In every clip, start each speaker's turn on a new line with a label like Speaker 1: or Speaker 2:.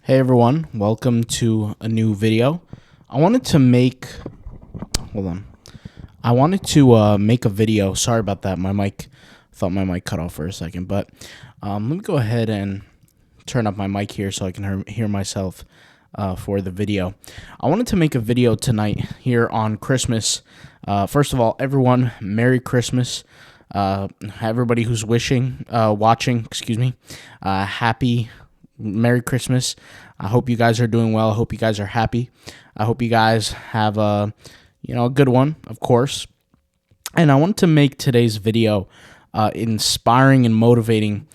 Speaker 1: Hey everyone, welcome to a new video. I wanted to make, hold on. I wanted to make a video. Sorry about that. Thought my mic cut off for a second, but let me go ahead and turn up my mic here so I can hear myself for the video. I wanted to make a video tonight here on Christmas. First of all, everyone, Merry Christmas. Everybody who's watching, happy Merry Christmas. I hope you guys are doing well. I hope you guys are happy. I hope you guys have a good one, of course. And I want to make today's video inspiring and motivating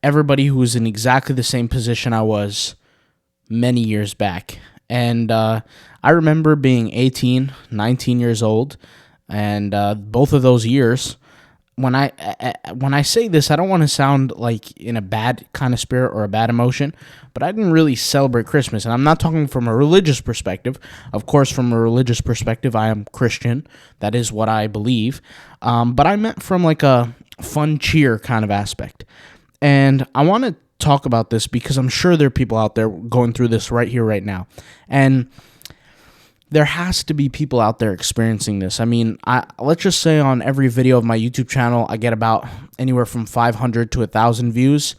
Speaker 1: everybody who is in exactly the same position I was many years back. And I remember being 18, 19 years old, and both of those years, when I say this, I don't want to sound like in a bad kind of spirit or a bad emotion, but I didn't really celebrate Christmas. And I'm not talking from a religious perspective. Of course, from a religious perspective, I am Christian. That is what I believe. But I meant from like a fun cheer kind of aspect. And I want to talk about this because I'm sure there are people out there going through this right here, right now. And there has to be people out there experiencing this. I mean, let's just say on every video of my YouTube channel, I get about anywhere from 500 to 1,000 views.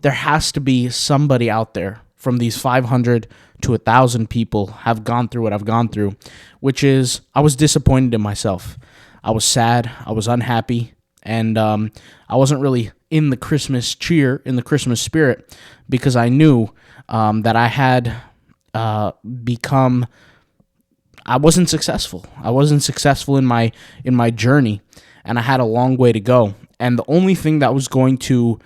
Speaker 1: There has to be somebody out there from these 500 to 1,000 people have gone through what I've gone through, which is I was disappointed in myself. I was sad. I was unhappy. And I wasn't really in the Christmas cheer, in the Christmas spirit, because I knew that I had become... I wasn't successful. I wasn't successful in my journey, and I had a long way to go. And the only thing that was going to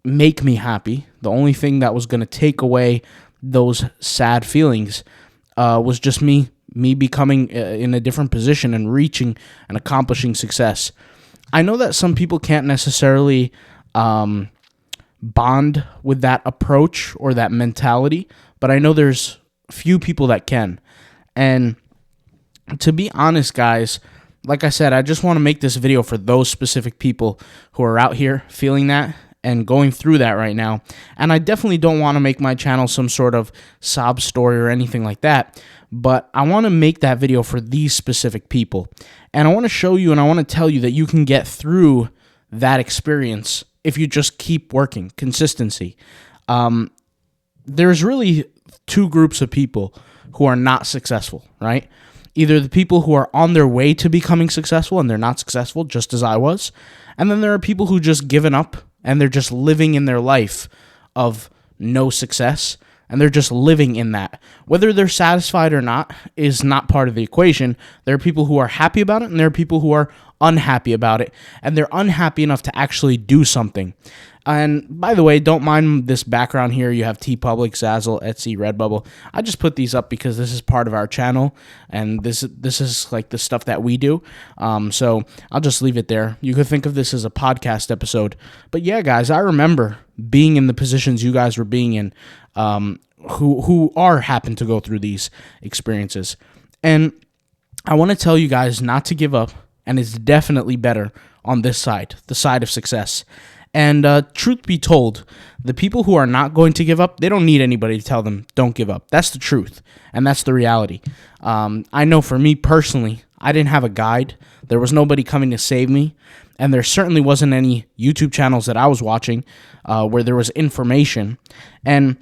Speaker 1: make me happy, the only thing that was going to take away those sad feelings, was just me becoming in a different position and reaching and accomplishing success. I know that some people can't necessarily bond with that approach or that mentality, but I know there's few people that can. And to be honest, guys, like I said, I just want to make this video for those specific people who are out here feeling that and going through that right now. And I definitely don't want to make my channel some sort of sob story or anything like that, but I want to make that video for these specific people. And I want to show you and I want to tell you that you can get through that experience if you just keep working. Consistency. There's really two groups of people who are not successful, right? Either the people who are on their way to becoming successful and they're not successful, just as I was, and then there are people who just given up and they're just living in their life of no success, and they're just living in that. Whether they're satisfied or not is not part of the equation. There are people who are happy about it, and there are people who are unhappy about it, and they're unhappy enough to actually do something. And by the way, don't mind this background here. You have TeePublic, Zazzle, Etsy, Redbubble. I just put these up because this is part of our channel, and this is like the stuff that we do. So I'll just leave it there. You could think of this as a podcast episode. But yeah, guys, I remember being in the positions you guys were being in, who happen to go through these experiences. And I want to tell you guys not to give up, and it's definitely better on this side, the side of success. And truth be told, the people who are not going to give up, they don't need anybody to tell them, don't give up. That's the truth, and that's the reality. I know for me personally, I didn't have a guide. There was nobody coming to save me, and there certainly wasn't any YouTube channels that I was watching where there was information. And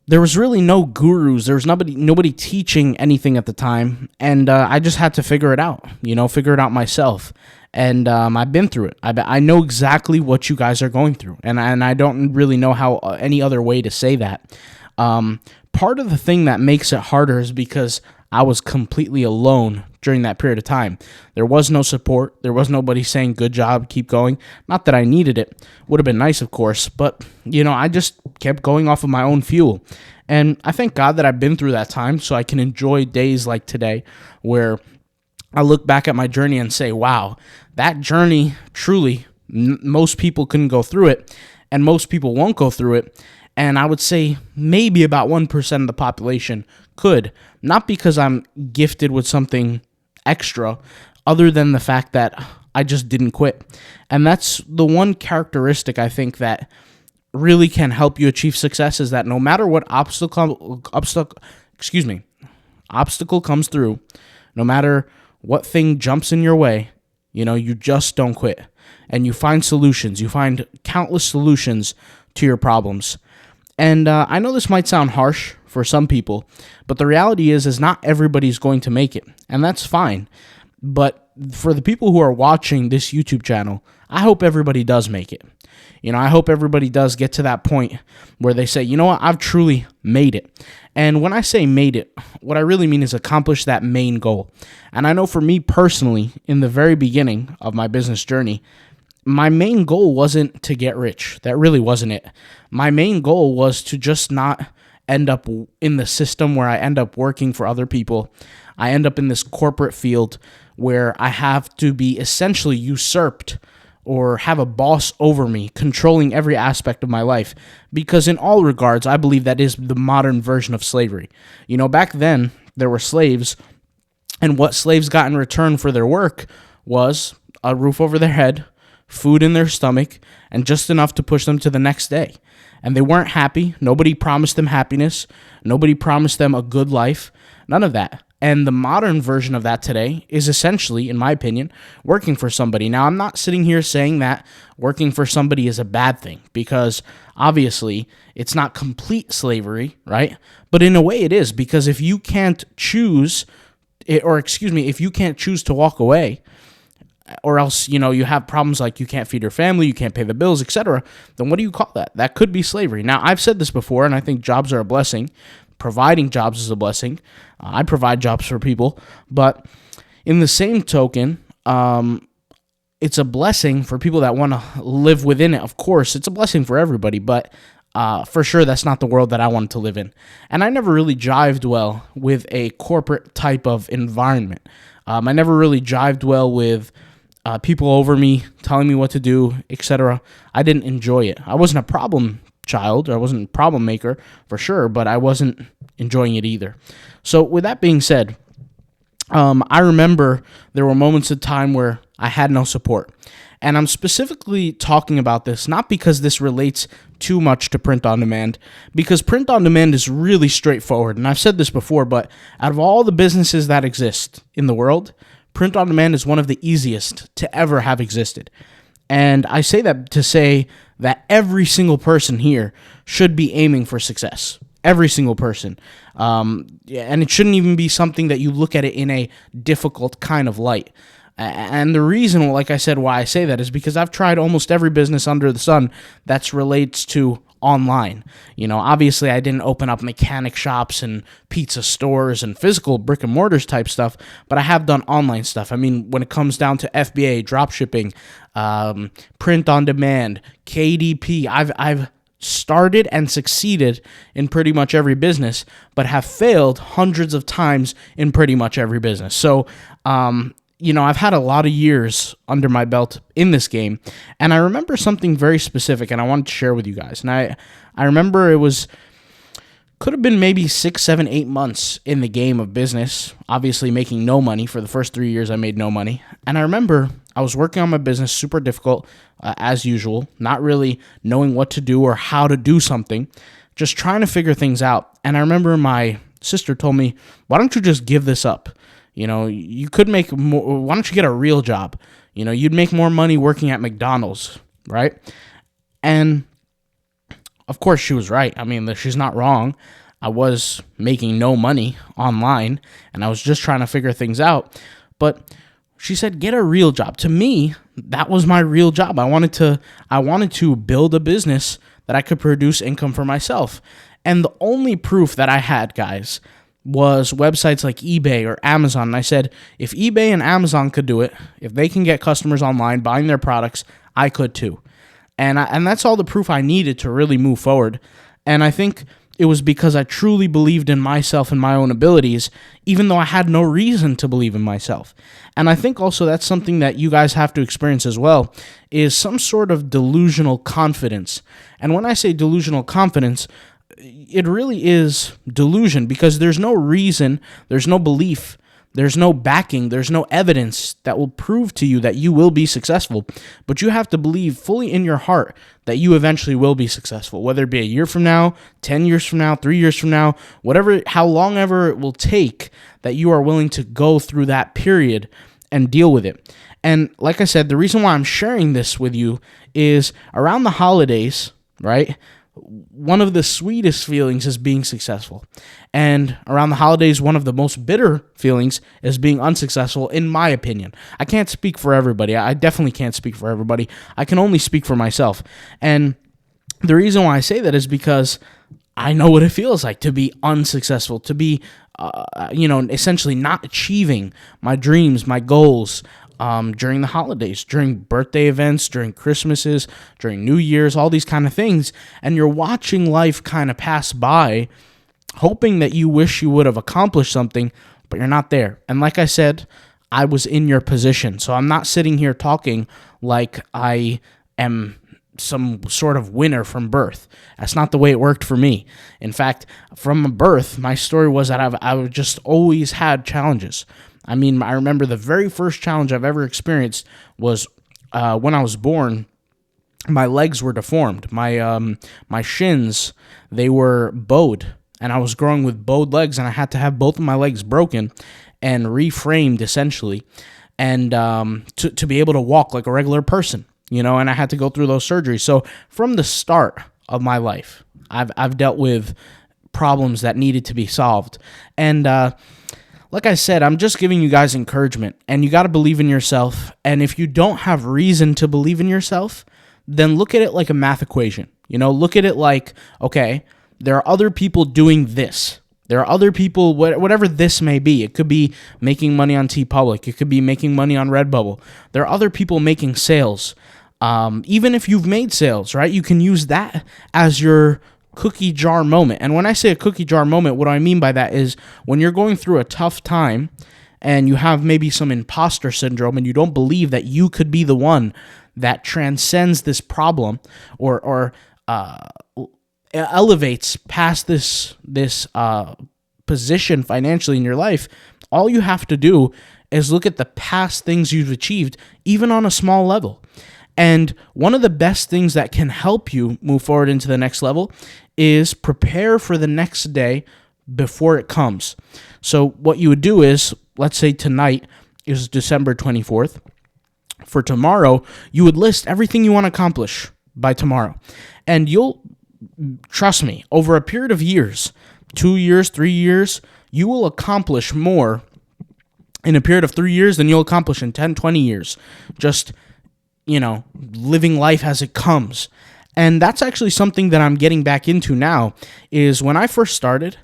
Speaker 1: there was really no gurus. There was nobody teaching anything at the time, and I just had to figure it out, figure it out myself. And I've been through it. I know exactly what you guys are going through, and I don't really know how any other way to say that. Part of the thing that makes it harder is because I was completely alone during that period of time. There was no support. There was nobody saying, good job, keep going. Not that I needed it. Would have been nice, of course, but, I just kept going off of my own fuel. And I thank God that I've been through that time so I can enjoy days like today where I look back at my journey and say, wow, that journey, truly, most people couldn't go through it, and most people won't go through it. And I would say maybe about 1% of the population could, not because I'm gifted with something extra, other than the fact that I just didn't quit. And that's the one characteristic I think that really can help you achieve success is that no matter what obstacle comes through, no matter what thing jumps in your way, you just don't quit. And you find solutions. You find countless solutions to your problems. And I know this might sound harsh for some people, but the reality is not everybody's going to make it. And that's fine. But for the people who are watching this YouTube channel, I hope everybody does make it. I hope everybody does get to that point where they say, you know what, I've truly made it. And when I say made it, what I really mean is accomplish that main goal. And I know for me personally, in the very beginning of my business journey, my main goal wasn't to get rich. That really wasn't it. My main goal was to just not end up in the system where I end up working for other people. I end up in this corporate field where I have to be essentially usurped or have a boss over me, controlling every aspect of my life. Because in all regards, I believe that is the modern version of slavery. Back then, there were slaves, and what slaves got in return for their work was a roof over their head, food in their stomach, and just enough to push them to the next day. And they weren't happy. Nobody promised them happiness. Nobody promised them a good life. None of that. And the modern version of that today is essentially, in my opinion, working for somebody. Now, I'm not sitting here saying that working for somebody is a bad thing, because obviously it's not complete slavery, right? But in a way it is, because if you can't choose, if you can't choose to walk away, or else, you have problems like you can't feed your family, you can't pay the bills, etc., then what do you call that? That could be slavery. Now, I've said this before, and I think jobs are a blessing. Providing jobs is a blessing. I provide jobs for people, but in the same token, it's a blessing for people that want to live within it. Of course, it's a blessing for everybody, but for sure, that's not the world that I wanted to live in. And I never really jived well with a corporate type of environment. I never really jived well with people over me telling me what to do, etc. I didn't enjoy it. I wasn't a problem child, or I wasn't a problem maker for sure, but I wasn't enjoying it either. So with that being said, I remember there were moments of time where I had no support. And I'm specifically talking about this not because this relates too much to print on demand, because print on demand is really straightforward. And I've said this before, but out of all the businesses that exist in the world, print on demand is one of the easiest to ever have existed. And I say that to say that every single person here should be aiming for success. Every single person. And it shouldn't even be something that you look at it in a difficult kind of light. And the reason, like I said, why I say that is because I've tried almost every business under the sun that relates to online. Obviously I didn't open up mechanic shops and pizza stores and physical brick and mortars type stuff, but I have done online stuff. I mean, when it comes down to FBA, drop shipping, print on demand, KDP, I've started and succeeded in pretty much every business, but have failed hundreds of times in pretty much every business. So, I've had a lot of years under my belt in this game, and I remember something very specific, and I wanted to share with you guys. And I remember could have been maybe 6, 7, 8 months in the game of business, obviously making no money. For the first 3 years, I made no money. And I remember I was working on my business, super difficult, as usual, not really knowing what to do or how to do something, just trying to figure things out. And I remember my sister told me, why don't you just give this up? You could make more. Why don't you get a real job? You'd make more money working at McDonald's, right? And of course she was right. I mean, she's not wrong. I was making no money online, and I was just trying to figure things out. But she said, get a real job. To me, that was my real job. I wanted to build a business that I could produce income for myself. And the only proof that I had, guys, was websites like eBay or Amazon. And I said, if eBay and Amazon could do it, if they can get customers online buying their products, I could too. And that's all the proof I needed to really move forward. And I think it was because I truly believed in myself and my own abilities, even though I had no reason to believe in myself. And I think also that's something that you guys have to experience as well, is some sort of delusional confidence. And when I say delusional confidence, it really is delusion, because there's no reason, there's no belief There's no backing, there's no evidence that will prove to you that you will be successful, but you have to believe fully in your heart that you eventually will be successful, whether it be a year from now, 10 years from now, 3 years from now, whatever, how long ever it will take, that you are willing to go through that period and deal with it. And like I said, the reason why I'm sharing this with you is around the holidays, right? One of the sweetest feelings is being successful. And around the holidays, one of the most bitter feelings is being unsuccessful, in my opinion. I can't speak for everybody. I definitely can't speak for everybody. I can only speak for myself. And the reason why I say that is because I know what it feels like to be unsuccessful, to be, essentially not achieving my dreams, my goals, during the holidays, during birthday events, during Christmases, during New Year's, all these kind of things. And you're watching life kind of pass by, hoping that you wish you would have accomplished something, but you're not there. And like I said, I was in your position. So I'm not sitting here talking like I am some sort of winner from birth. That's not the way it worked for me. In fact, from birth, my story was that I've just always had challenges. I mean, I remember the very first challenge I've ever experienced was when I was born. My legs were deformed. My shins, they were bowed, and I was growing with bowed legs, and I had to have both of my legs broken and reframed, essentially, and to be able to walk like a regular person, and I had to go through those surgeries. So from the start of my life, I've dealt with problems that needed to be solved, and like I said, I'm just giving you guys encouragement, and you got to believe in yourself. And if you don't have reason to believe in yourself, then look at it like a math equation. Look at it like, okay, there are other people doing this. There are other people, whatever this may be. It could be making money on TeePublic. It could be making money on Redbubble. There are other people making sales. Even if you've made sales, right? You can use that as your cookie jar moment. And when I say a cookie jar moment, what I mean by that is when you're going through a tough time and you have maybe some imposter syndrome and you don't believe that you could be the one that transcends this problem or elevates past this position financially in your life, all you have to do is look at the past things you've achieved, even on a small level. And one of the best things that can help you move forward into the next level is prepare for the next day before it comes. So what you would do is, let's say tonight is December 24th. For tomorrow, you would list everything you want to accomplish by tomorrow. And you'll, trust me, over a period of years, 2 years, 3 years, you will accomplish more in a period of 3 years than you'll accomplish in 10, 20 years. Just living life as it comes. And that's actually something that I'm getting back into now, is when I first started,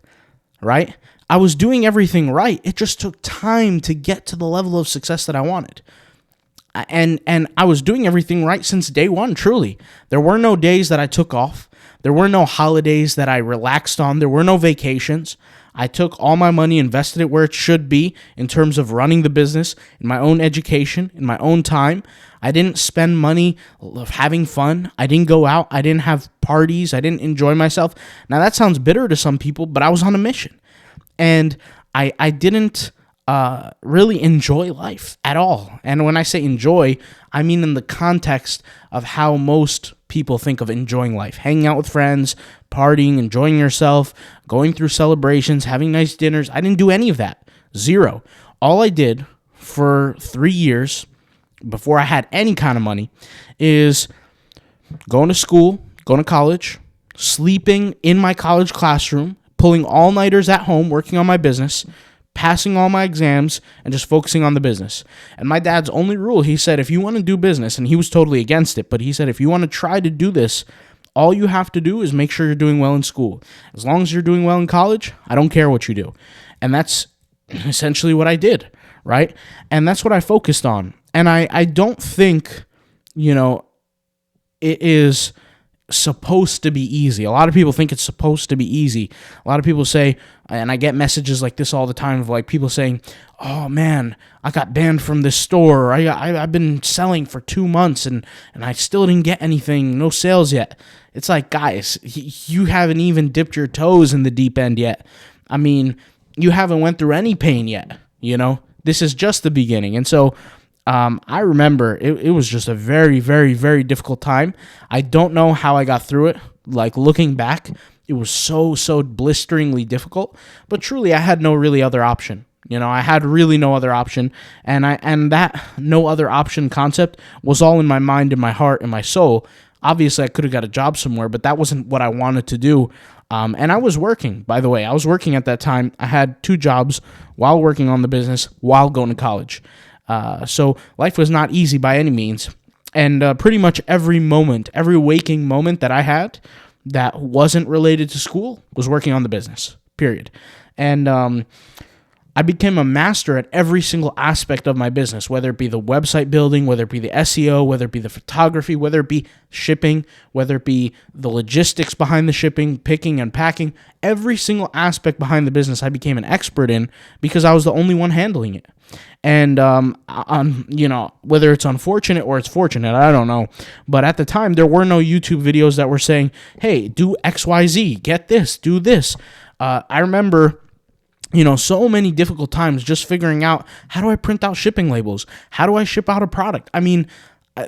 Speaker 1: right, I was doing everything right. It just took time to get to the level of success that I wanted. And I was doing everything right since day one, truly. There were no days that I took off. There were no holidays that I relaxed on. There were no vacations. I took all my money, invested it where it should be in terms of running the business, in my own education, in my own time. I didn't spend money having fun. I didn't go out. I didn't have parties. I didn't enjoy myself. Now, that sounds bitter to some people, but I was on a mission. And I didn't really enjoy life at all. And when I say enjoy, I mean in the context of how most people think of enjoying life. Hanging out with friends, partying, enjoying yourself, going through celebrations, having nice dinners. I didn't do any of that. Zero. All I did for 3 years before I had any kind of money is going to school, going to college, sleeping in my college classroom, pulling all-nighters at home, working on my business, passing all my exams, and just focusing on the business. And my dad's only rule, he said, if you want to do business, and he was totally against it, but he said, if you want to try to do this, all you have to do is make sure you're doing well in school. As long as you're doing well in college, I don't care what you do. And that's essentially what I did, right? And that's what I focused on. And I don't think, it is supposed to be easy. A lot of people think it's supposed to be easy. A lot of people say, and I get messages like this all the time of like people saying, oh man, I got banned from this store. Or I've been selling for 2 months and I still didn't get anything, no sales yet. It's like, guys, you haven't even dipped your toes in the deep end yet. I mean, you haven't went through any pain yet. This is just the beginning. And so I remember it was just a very, very, very difficult time. I don't know how I got through it. Like, looking back, it was so, so blisteringly difficult. But truly, I had no really other option. I had really no other option. And that no other option concept was all in my mind, in my heart, in my soul. Obviously, I could have got a job somewhere, but that wasn't what I wanted to do. And I was working, by the way. I was working at that time. I had 2 jobs while working on the business, while going to college. So life was not easy by any means. And pretty much every waking moment that I had that wasn't related to school was working on the business, period. And I became a master at every single aspect of my business, whether it be the website building, whether it be the SEO, whether it be the photography, whether it be shipping, whether it be the logistics behind the shipping, picking and packing. Every single aspect behind the business I became an expert in because I was the only one handling it. And, whether it's unfortunate or it's fortunate, I don't know. But at the time, there were no YouTube videos that were saying, hey, do XYZ, get this, do this. I remember so many difficult times just figuring out, how do I print out shipping labels? How do I ship out a product? I mean,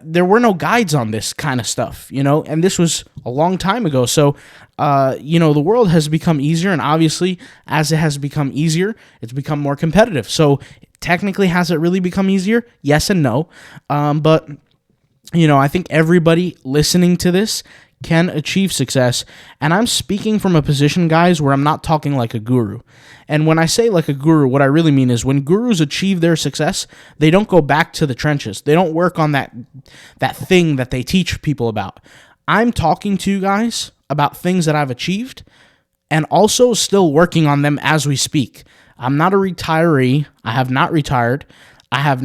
Speaker 1: there were no guides on this kind of stuff, and this was a long time ago. So, the world has become easier, and obviously, as it has become easier, it's become more competitive. So, technically, has it really become easier? Yes and no. But, I think everybody listening to this can achieve success. And I'm speaking from a position, guys, where I'm not talking like a guru. And when I say like a guru, what I really mean is when gurus achieve their success, they don't go back to the trenches. They don't work on that thing that they teach people about. I'm talking to you guys about things that I've achieved and also still working on them as we speak. I'm not a retiree. I have not retired. I'm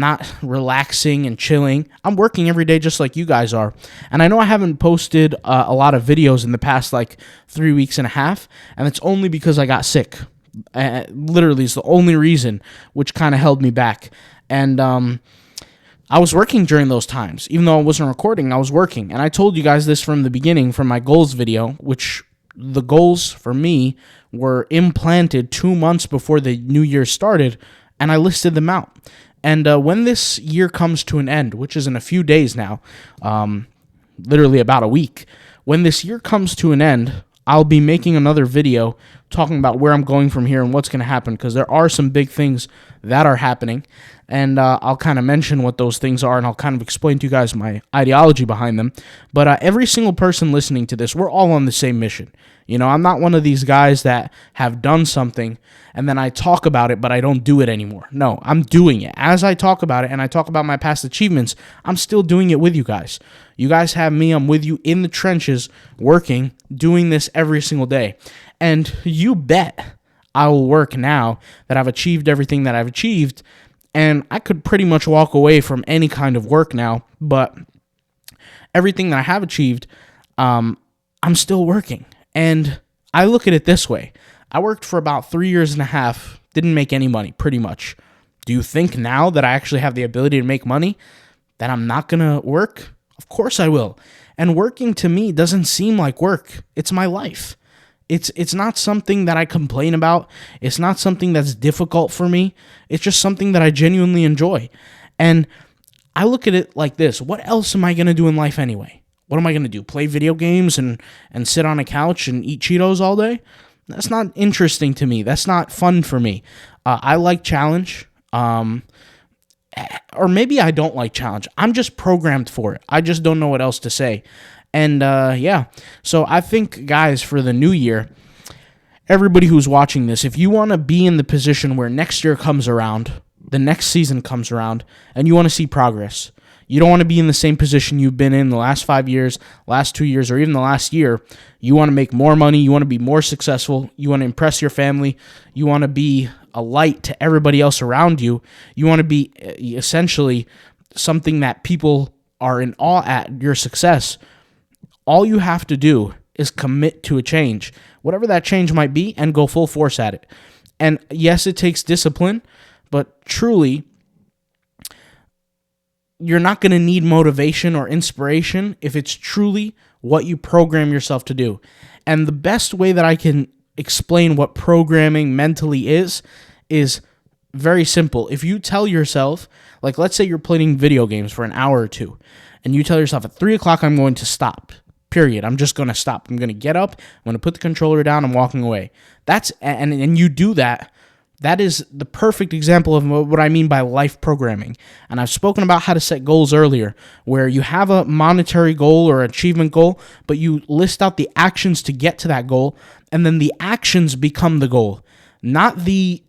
Speaker 1: not relaxing and chilling. I'm working every day just like you guys are. And I know I haven't posted a lot of videos in the past 3 weeks and a half, and it's only because I got sick. Literally, it's the only reason, which kind of held me back. And I was working during those times. Even though I wasn't recording, I was working. And I told you guys this from the beginning, from my goals video, which the goals for me were implanted 2 months before the new year started, and I listed them out. And when this year comes to an end, which is in a few days now, literally about a week, when this year comes to an end, I'll be making another video talking about where I'm going from here and what's going to happen, because there are some big things that are happening, and I'll kind of mention what those things are, and I'll kind of explain to you guys my ideology behind them. But every single person listening to this, we're all on the same mission. I'm not one of these guys that have done something and then I talk about it, but I don't do it anymore. No, I'm doing it. As I talk about it and I talk about my past achievements, I'm still doing it with you guys. You guys have me. I'm with you in the trenches, working, doing this every single day. And you bet I will work now that I've achieved everything that I've achieved. And I could pretty much walk away from any kind of work now, but everything that I have achieved, I'm still working. And I look at it this way. I worked for about 3 years and a half, didn't make any money, pretty much. Do you think now that I actually have the ability to make money, that I'm not going to work? Of course I will. And working to me doesn't seem like work. It's my life. It's not something that I complain about. It's not something that's difficult for me. It's just something that I genuinely enjoy. And I look at it like this. What else am I going to do in life anyway? What am I going to do? Play video games and sit on a couch and eat Cheetos all day? That's not interesting to me. That's not fun for me. I like challenge. Or maybe I don't like challenge. I'm just programmed for it. I just don't know what else to say. And yeah, so I think, guys, for the new year, everybody who's watching this, if you want to be in the position where next year comes around, the next season comes around, and you want to see progress, you don't want to be in the same position you've been in the last 5 years, last 2 years, or even the last year. You want to make more money. You want to be more successful. You want to impress your family. You want to be a light to everybody else around you. You want to be essentially something that people are in awe at your success. All you have to do is commit to a change, whatever that change might be, and go full force at it. And yes, it takes discipline, but truly, you're not going to need motivation or inspiration if it's truly what you program yourself to do. And the best way that I can explain what programming mentally is very simple. If you tell yourself, like, let's say you're playing video games for an hour or two, and you tell yourself at 3 o'clock, I'm going to stop. Period. I'm just going to stop. I'm going to get up. I'm going to put the controller down. I'm walking away. And you do that. That is the perfect example of what I mean by life programming. And I've spoken about how to set goals earlier, where you have a monetary goal or achievement goal, but you list out the actions to get to that goal, and then the actions become the goal, not the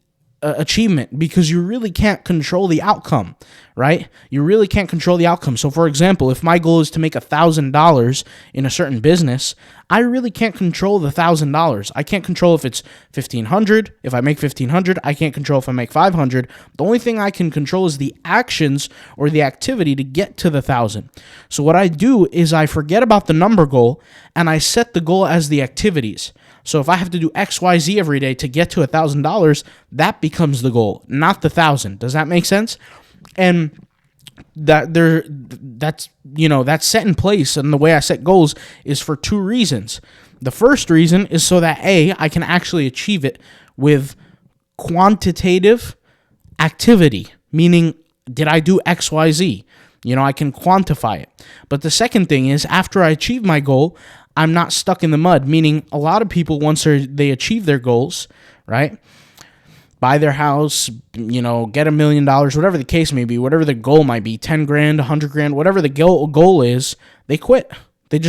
Speaker 1: achievement, because you really can't control the outcome, right? You really can't control the outcome. So for example, if my goal is to make $1,000 in a certain business, I really can't control the $1,000. I can't control if it's 1,500. If I make 1,500, I can't control if I make 500. The only thing I can control is the actions or the activity to get to the 1,000. So what I do is I forget about the number goal and I set the goal as the activities. So if I have to do X, Y, Z every day to get to $1,000, that becomes the goal, not the 1,000. Does that make sense? And that's set in place. And the way I set goals is for two reasons. The first reason is so that I can actually achieve it with quantitative activity, meaning did I do X, Y, Z? I can quantify it. But the second thing is, after I achieve my goal, I'm not stuck in the mud, meaning a lot of people, once they achieve their goals, right, buy their house, get $1 million, whatever the case may be, whatever the goal might be, 10 grand, 100 grand, whatever the goal is, they quit. They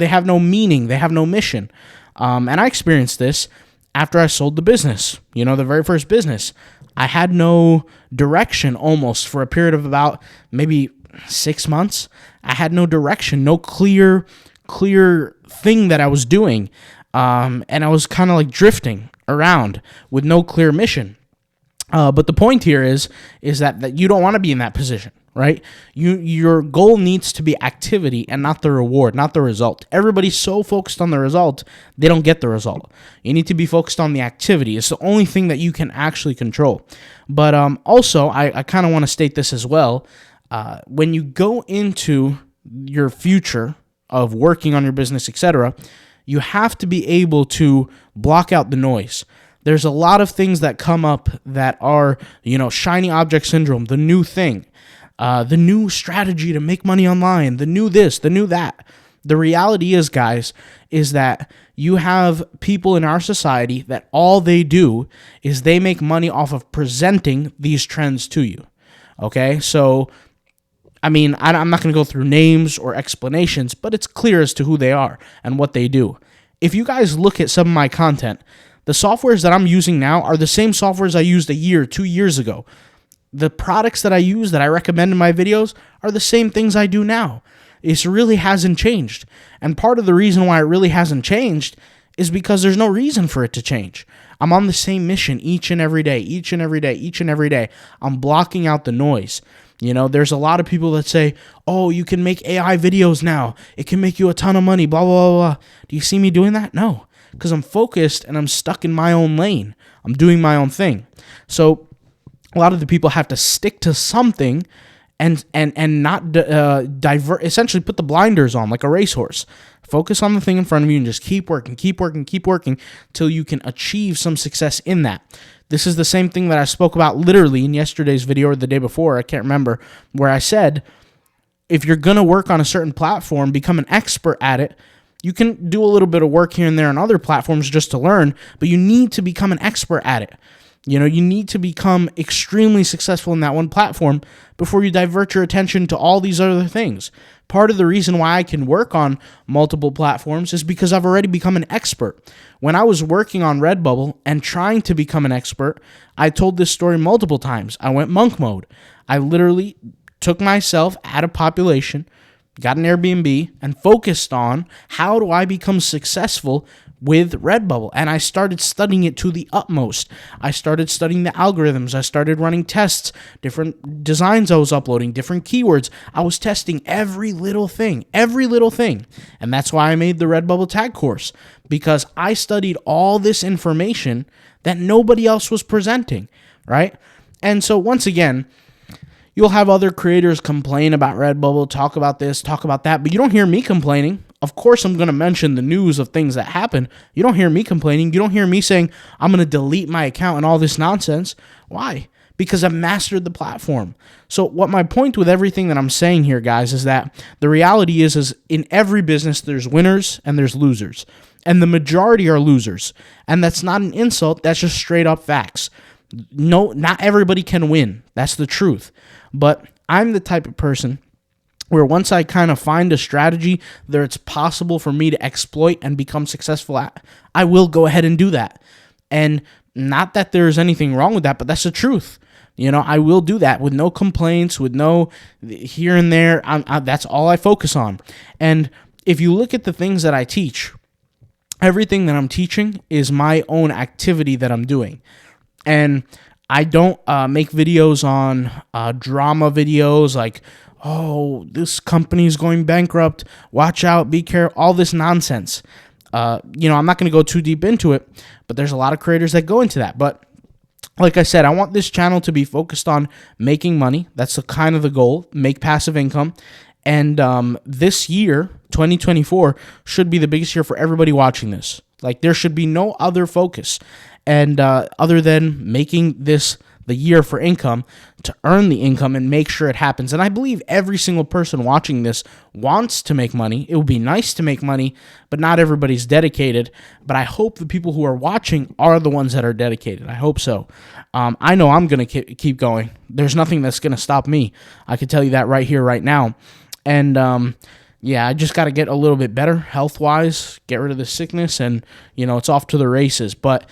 Speaker 1: have no meaning. They have no mission. And I experienced this after I sold the business, the very first business. I had no direction almost for a period of about maybe 6 months. I had no direction, no clear thing that I was doing, and I was kind of like drifting around with no clear mission. But the point here is that you don't want to be in that position, right? Your goal needs to be activity and not the reward, not the result. Everybody's so focused on the result, they don't get the result. You need to be focused on the activity. It's the only thing that you can actually control. But also, I kind of want to state this as well. When you go into your future of working on your business, etc., you have to be able to block out the noise. There's a lot of things that come up that are, shiny object syndrome, the new thing, the new strategy to make money online, the new this, the new that. The reality is, guys, is that you have people in our society that all they do is they make money off of presenting these trends to you. Okay, so I'm not going to go through names or explanations, but it's clear as to who they are and what they do. If you guys look at some of my content, the softwares that I'm using now are the same softwares I used 2 years ago. The products that I use that I recommend in my videos are the same things I do now. It really hasn't changed. And part of the reason why it really hasn't changed is because there's no reason for it to change. I'm on the same mission each and every day. I'm blocking out the noise. There's a lot of people that say, oh, you can make AI videos now. It can make you a ton of money, blah, blah, blah, blah. Do you see me doing that? No, because I'm focused and I'm stuck in my own lane. I'm doing my own thing. So a lot of the people have to stick to something and not divert, essentially put the blinders on like a racehorse. Focus on the thing in front of you and just keep working till you can achieve some success in that. This is the same thing that I spoke about literally in yesterday's video or the day before, I can't remember, where I said, if you're going to work on a certain platform, become an expert at it. You can do a little bit of work here and there on other platforms just to learn, but you need to become an expert at it. You need to become extremely successful in that one platform before you divert your attention to all these other things. Part of the reason why I can work on multiple platforms is because I've already become an expert. When I was working on Redbubble and trying to become an expert, I told this story multiple times. I went monk mode. I literally took myself out of population, got an Airbnb, and focused on how do I become successful with Redbubble. And I started studying it to the utmost. I started studying the algorithms. I started running tests, different designs I was uploading, different keywords. I was testing every little thing. And that's why I made the Redbubble tag course, because I studied all this information that nobody else was presenting, right? And so once again, you'll have other creators complain about Redbubble, talk about this, talk about that, but you don't hear me complaining. Of course, I'm going to mention the news of things that happen. You don't hear me complaining. You don't hear me saying, I'm going to delete my account and all this nonsense. Why? because I've mastered the platform. So what my point with everything that I'm saying here, guys, is that the reality is in every business, there's winners and there's losers. And the majority are losers. And that's not an insult. That's just straight up facts. No, not everybody can win. That's the truth. But I'm the type of person where once I kind of find a strategy that it's possible for me to exploit and become successful at, I will go ahead and do that. And not that there's anything wrong with that, but that's the truth. You know, I will do that with no complaints, with no here and there. That's all I focus on. And if you look at the things that I teach, everything that I'm teaching is my own activity that I'm doing. And I don't make videos on drama videos like, oh, this company is going bankrupt, watch out, be careful, all this nonsense. I'm not going to go too deep into it, but there's a lot of creators that go into that. But like I said, I want this channel to be focused on making money. That's kind of the goal, make passive income. And this year, 2024, should be the biggest year for everybody watching this. Like, there should be no other focus and other than making this the year for income, to earn the income and make sure it happens. And I believe every single person watching this wants to make money. It would be nice to make money, but not everybody's dedicated. But I hope the people who are watching are the ones that are dedicated. I hope so. I know I'm going to keep going. There's nothing that's going to stop me. I can tell you that right here, right now. And I just got to get a little bit better health-wise, get rid of the sickness, and, it's off to the races. But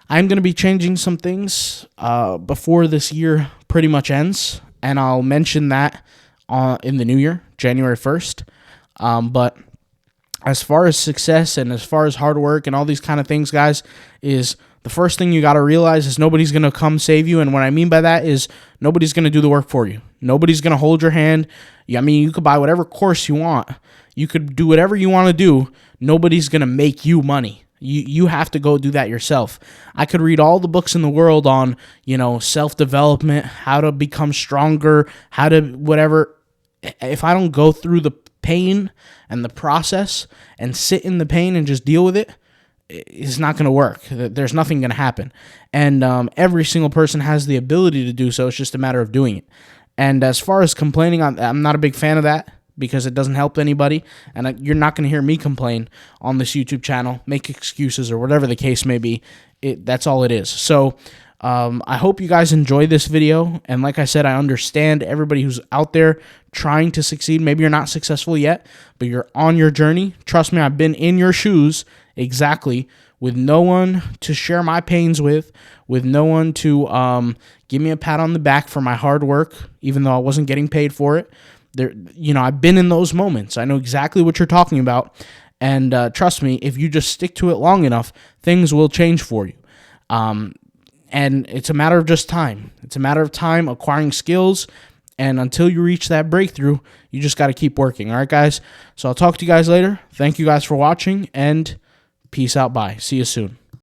Speaker 1: I'm going to be changing some things before this year pretty much ends, and I'll mention that in the new year, January 1st. But as far as success and as far as hard work and all these kind of things, guys, is the first thing you got to realize is nobody's going to come save you. And what I mean by that is nobody's going to do the work for you. Nobody's going to hold your hand. I mean, you could buy whatever course you want. You could do whatever you want to do. Nobody's going to make you money. You have to go do that yourself. I could read all the books in the world on, self-development, how to become stronger, how to whatever. If I don't go through the pain and the process and sit in the pain and just deal with it, it's not going to work. There's nothing going to happen. And every single person has the ability to do so. It's just a matter of doing it. And as far as complaining, I'm not a big fan of that, because it doesn't help anybody, and you're not going to hear me complain on this YouTube channel, make excuses, or whatever the case may be. That's all it is. So I hope you guys enjoy this video, and like I said, I understand everybody who's out there trying to succeed. Maybe you're not successful yet, but you're on your journey. Trust me, I've been in your shoes exactly, with no one to share my pains with no one to give me a pat on the back for my hard work, even though I wasn't getting paid for it. I've been in those moments. I know exactly what you're talking about. And trust me, if you just stick to it long enough, things will change for you. And it's a matter of just time. It's a matter of time, acquiring skills. And until you reach that breakthrough, you just got to keep working. All right, guys? So I'll talk to you guys later. Thank you guys for watching, and peace out. Bye. See you soon.